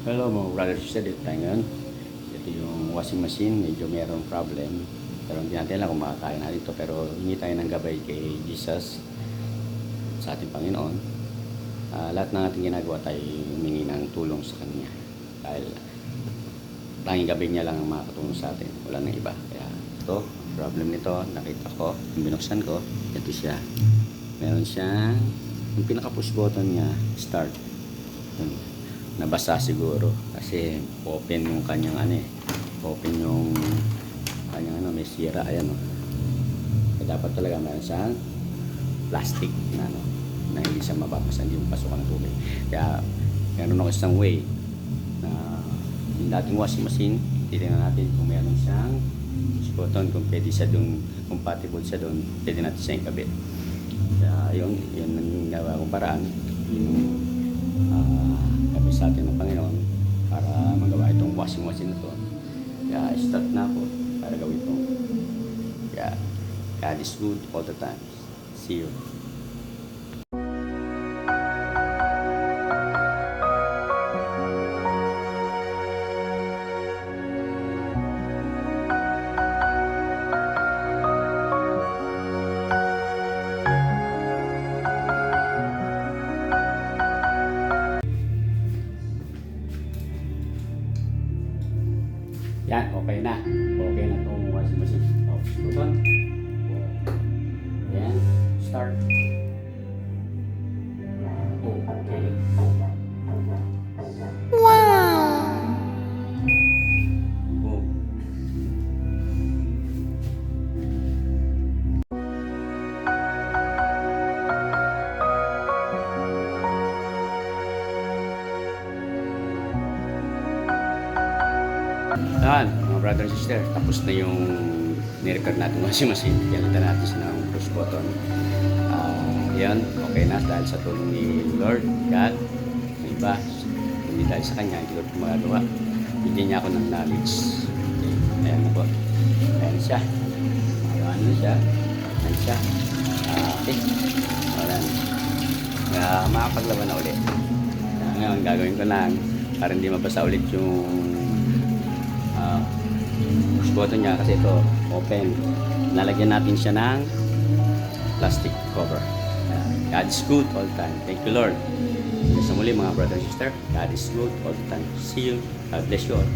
Hello mga brother sister, dito tayo ngayon. Ito yung washing machine, medyo mayroong problem. Pero hindi natin alam kung makakaya natin ito. Pero hingi tayo ng gabay kay Jesus sa ating Panginoon. Lahat ng ating ginagawa tayo humingi ng tulong sa Kanya. Dahil tanging gabay niya lang ang makakatulong sa atin. Wala nang iba. Kaya ito, problem nito, nakita ko, binuksan ko, ito siya. Meron siyang, yung pinaka-push button niya, start. Yun. Nabasa siguro kasi open yung kanyang open yung kanyang may sira, ayan kaya dapat talaga meron siyang plastic na na hindi siya mababasa, hindi mapasukan ng tubig. Kaya meron ako isang way na yung dating washing machine, titingnan natin kung meron siyang push button, kung pwede siya dun, compatible siya dun, pwede natin siya ikabit. Kaya yun ang gawa kong paraan, yung gabi sa atin ng Panginoon para magawa itong washing machine na to. Kaya start na ako para gawin ito. Kaya God is good all the time. See you. Yan, okay na. Okay na itong washing machine. Button. Yan, start. Okay. Wow! Boom. Yan, mga brother and sister, tapos na yung ni-repair natin washing machine. Pinalitan natin siya ng push button. Yan, okay na dahil sa tulong ni Lord God. May iba, hindi dahil sa Kanya, hindi ko ito magagawa. Bigyan niya ako ng knowledge. Okay, ayan na po. Ayan siya. Ayan na siya. Ayan siya. Okay. Wala na. Makapaglaban na ulit. Ngayon, gagawin ko lang para hindi mabasa ulit yung push button niya kasi ito open. Lalagyan natin siya ng plastic cover. God is good all the time. Thank you, Lord. Sa muli mga brother and sister, God is good all the time. See you. God bless you all.